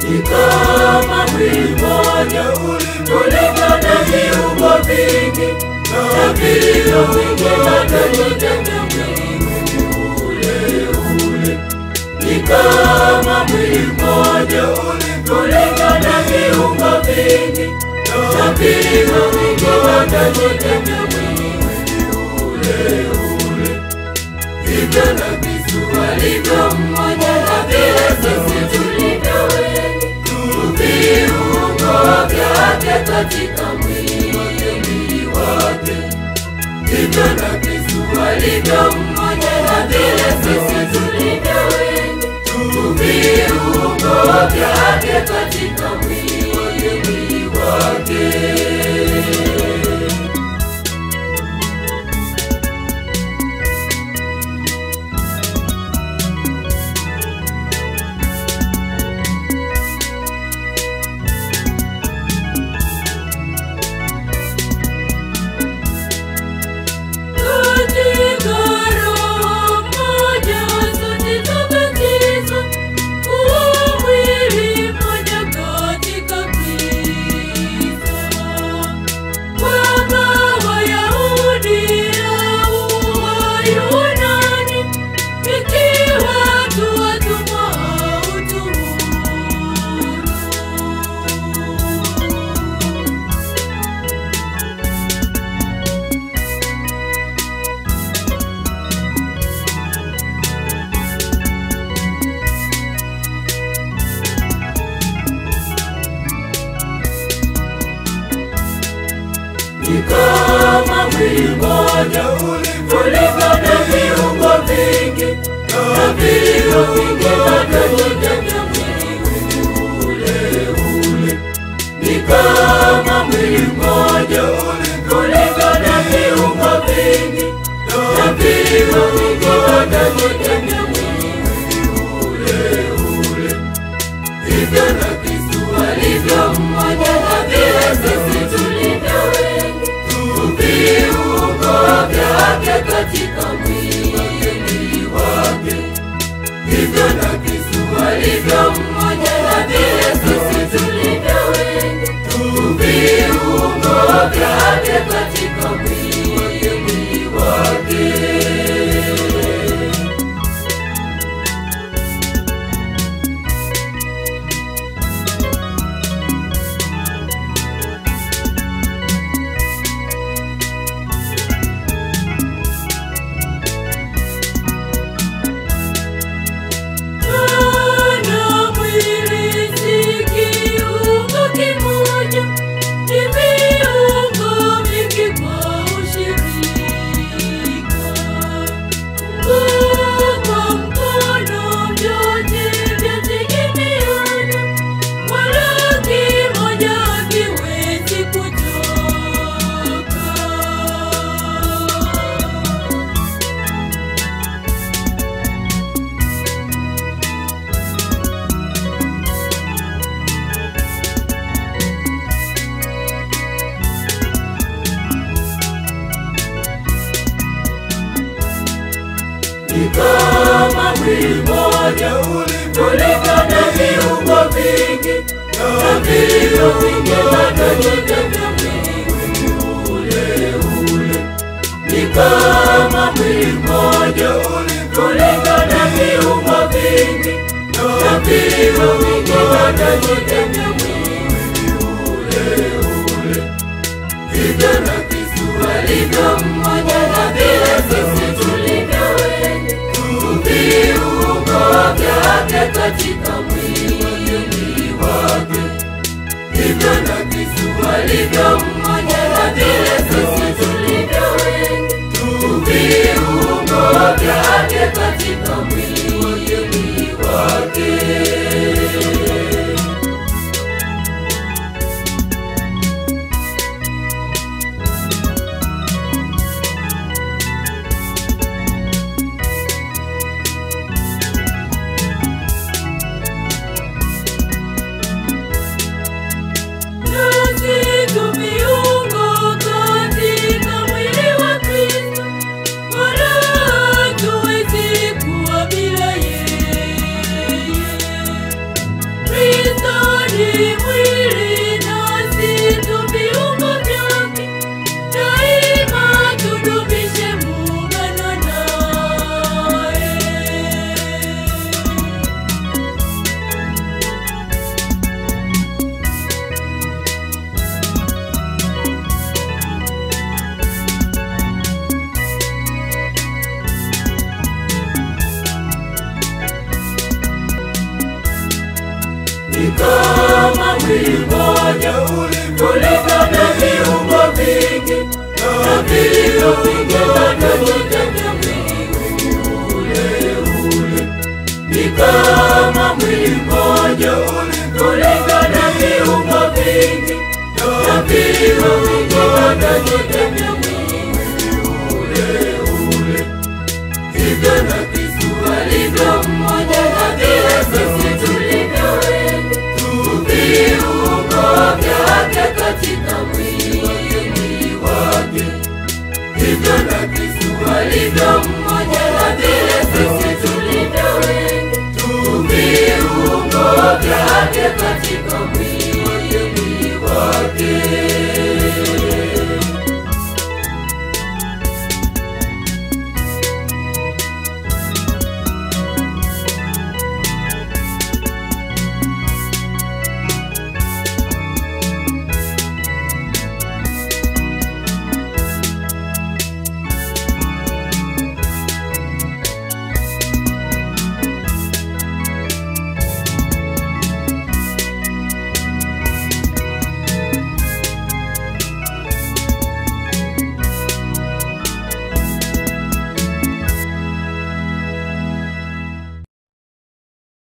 Ni kama mwili mmoja ulivyo na viungo vingi, na viungo vingi vinavyojenga mwili ule ule. Ni kama mwili mmoja ulivyo na viungo vingi, na viungo vingi vinavyojenga mwili ule ule. Hivyo na Kristo alivyo mmoja, na vile sisi tulivyo wengi, viungo vyake katika mwili wake. Hivyo na Kristo alivyo mmoja, na vile sisi tulivyo wengi, viungo vyake katika mwili wake. Ni kama mwili mmoja ulivyo na viungo vingi, na viungo vingi vinavyojenga mwili ule ule. Ni kama mwili mmoja ulivyo na viungo vingi, na viungo vingi vinavyojenga mwili ule ule. Hivyo na Kristo alivyo mmoja, na vile sisi tulivyo wengi, viungo vyake katika mwili wake. Hivyo na Kristo alivyo mmoja, na vile sisi tulivyo wengi, viungo vyake katika mwili wake. Ni kama mwili mmoja ulivyo na viungo vingi, na viungo vingi vinavyojenga mwili ule ule. Ni kama mwili mmoja ulivyo na viungo vingi, na viungo vingi vinavyojenga mwili ule ule. Hivyo na Kristo alivyo mmoja, na vile sisi tulivyo wengi, viungo vyake katika mwili wake. Hivyo na Kristo alivyo mmoja, na vile sisi tulivyo wengi, viungo vyake katika mwili wake. Katika mwili wa Kristo, wala hatuwezi kuwa ni kama mwili mmoja ulivyo na viungo vingi, na vilivyo vingi vinajenga mwili ule ule. Ni kama mwili mmoja ulivyo na viungo vingi, na vilivyo vingi vinajenga mwili ule ule. Hivyo